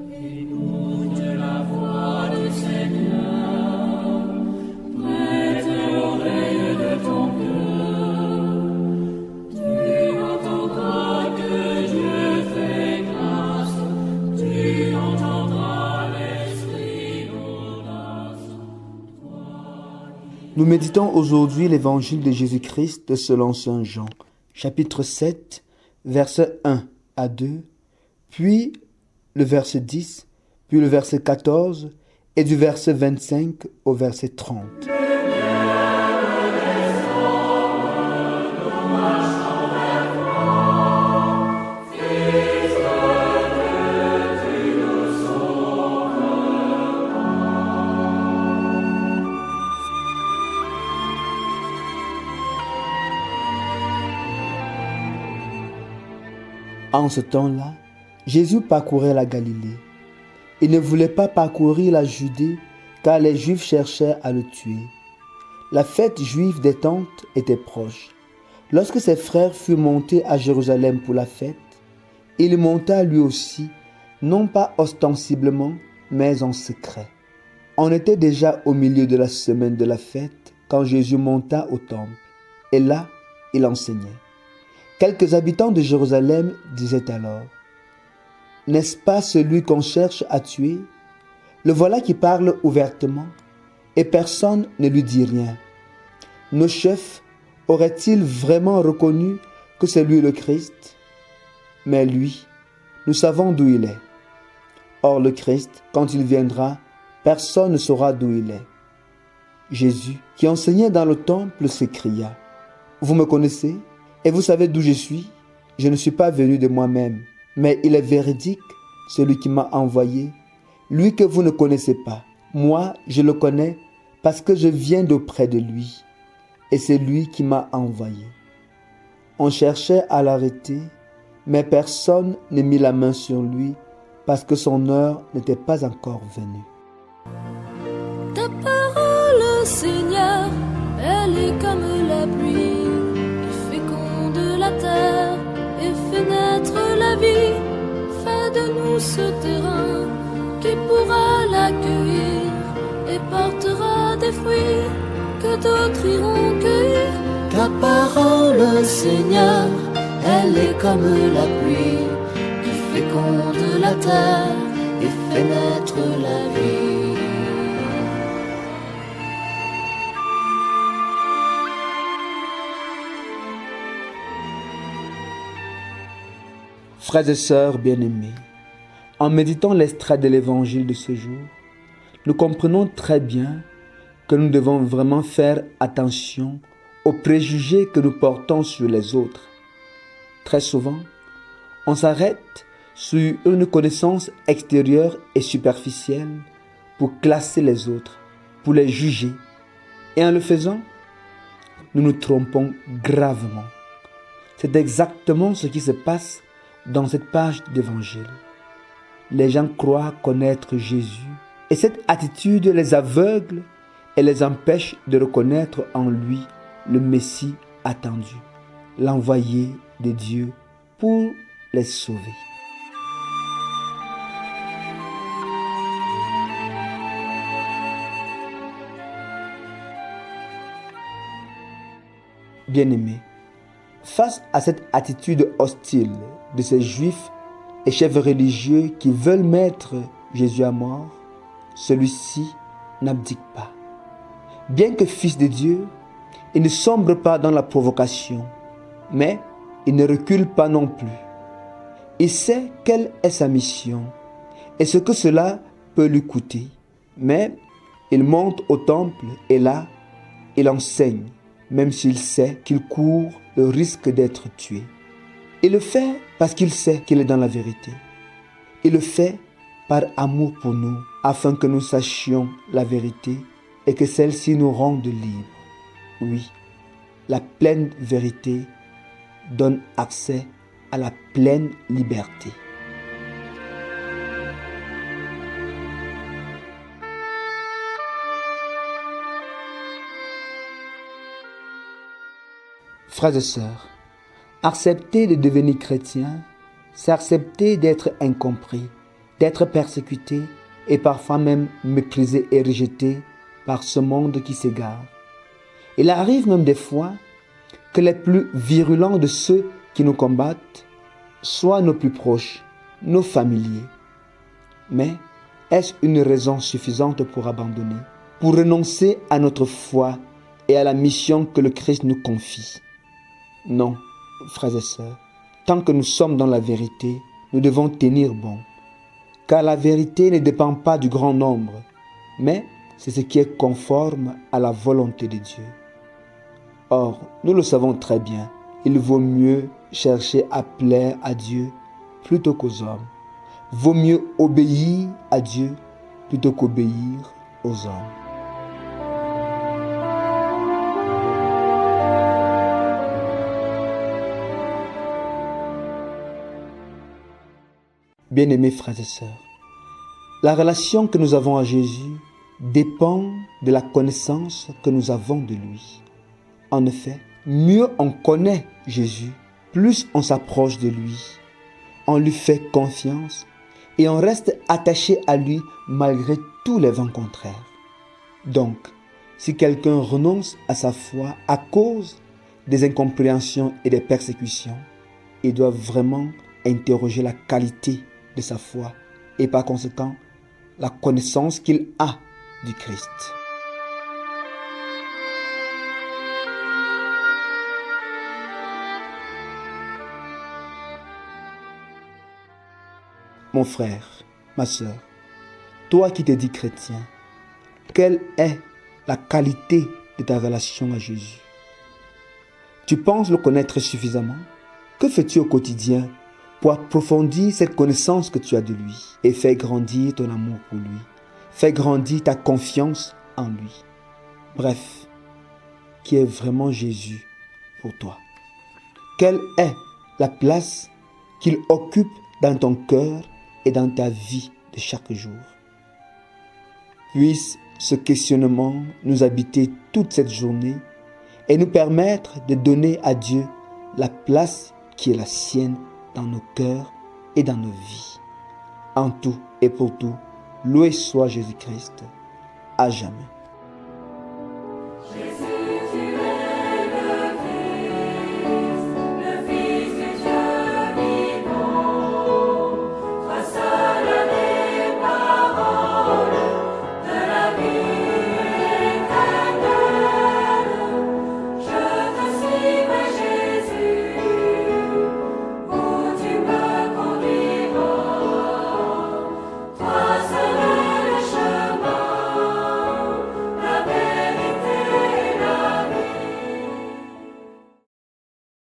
Écoute la voix du Seigneur, prête l'oreille de ton cœur. Tu entendras que Dieu fait grâce, tu entendras l'Esprit d'audace. Nous méditons aujourd'hui l'évangile de Jésus-Christ selon saint Jean, chapitre 7, versets 1 à 2, puis le verset 10, puis le verset 14, et du verset 25 au verset 30. En ce temps-là, Jésus parcourait la Galilée. Il ne voulait pas parcourir la Judée, car les Juifs cherchaient à le tuer. La fête juive des Tentes était proche. Lorsque ses frères furent montés à Jérusalem pour la fête, il monta lui aussi, non pas ostensiblement, mais en secret. On était déjà au milieu de la semaine de la fête quand Jésus monta au temple. Et là, il enseignait. Quelques habitants de Jérusalem disaient alors: n'est-ce pas celui qu'on cherche à tuer? Le voilà qui parle ouvertement, et personne ne lui dit rien. Nos chefs auraient-ils vraiment reconnu que c'est lui le Christ? Mais lui, nous savons d'où il est. Or le Christ, quand il viendra, personne ne saura d'où il est. Jésus, qui enseignait dans le temple, s'écria: vous me connaissez, et vous savez d'où je suis? Je ne suis pas venu de moi-même, mais il est véridique, celui qui m'a envoyé, lui que vous ne connaissez pas. Moi, je le connais parce que je viens d'auprès de lui, et c'est lui qui m'a envoyé. On cherchait à l'arrêter, mais personne ne mit la main sur lui parce que son heure n'était pas encore venue. Ta parole, Seigneur, elle est comme la pluie qui féconde la terre et fait naître la vie. Fais de nous ce terrain qui pourra l'accueillir et portera des fruits que d'autres iront cueillir. Ta parole, Seigneur, elle est comme la pluie qui féconde la terre et fait naître la vie. Frères et sœurs bien-aimés, en méditant l'extrait de l'évangile de ce jour, nous comprenons très bien que nous devons vraiment faire attention aux préjugés que nous portons sur les autres. Très souvent, on s'arrête sur une connaissance extérieure et superficielle pour classer les autres, pour les juger. Et en le faisant, nous nous trompons gravement. C'est exactement ce qui se passe dans cette page d'évangile. Les gens croient connaître Jésus et cette attitude les aveugle et les empêche de reconnaître en lui le Messie attendu, l'envoyé de Dieu pour les sauver. Bien-aimés, face à cette attitude hostile de ces Juifs et chefs religieux qui veulent mettre Jésus à mort, celui-ci n'abdique pas. Bien que fils de Dieu, il ne sombre pas dans la provocation, mais il ne recule pas non plus. Il sait quelle est sa mission et ce que cela peut lui coûter, mais il monte au temple et là, il enseigne, même s'il sait qu'il court le risque d'être tué. Il le fait parce qu'il sait qu'il est dans la vérité. Il le fait par amour pour nous, afin que nous sachions la vérité et que celle-ci nous rende libres. Oui, la pleine vérité donne accès à la pleine liberté. Frères et sœurs, accepter de devenir chrétien, c'est accepter d'être incompris d'être persécuté et parfois même méprisé et rejeté par ce monde qui s'égare. Il arrive même des fois que les plus virulents de ceux qui nous combattent soient nos plus proches, nos familiers. Mais est-ce une raison suffisante pour abandonner, pour renoncer à notre foi et à la mission que le Christ nous confie? Non, frères et sœurs, tant que nous sommes dans la vérité, nous devons tenir bon. Car la vérité ne dépend pas du grand nombre, mais c'est ce qui est conforme à la volonté de Dieu. Or, nous le savons très bien, il vaut mieux chercher à plaire à Dieu plutôt qu'aux hommes. Vaut mieux obéir à Dieu plutôt qu'obéir aux hommes. Bien-aimés frères et sœurs, la relation que nous avons à Jésus dépend de la connaissance que nous avons de lui. En effet, mieux on connaît Jésus, plus on s'approche de lui, on lui fait confiance et on reste attaché à lui malgré tous les vents contraires. Donc, si quelqu'un renonce à sa foi à cause des incompréhensions et des persécutions, il doit vraiment interroger la qualité de sa foi et par conséquent la connaissance qu'il a du Christ. Mon frère, ma sœur, toi qui te dis chrétien, quelle est la qualité de ta relation à Jésus? Tu penses le connaître suffisamment? Que fais-tu au quotidien pour approfondir cette connaissance que tu as de lui et faire grandir ton amour pour lui, faire grandir ta confiance en lui? Bref, qui est vraiment Jésus pour toi? Quelle est la place qu'il occupe dans ton cœur et dans ta vie de chaque jour? Puisse ce questionnement nous habiter toute cette journée et nous permettre de donner à Dieu la place qui est la sienne dans nos cœurs et dans nos vies. En tout et pour tout, loué soit Jésus-Christ, à jamais.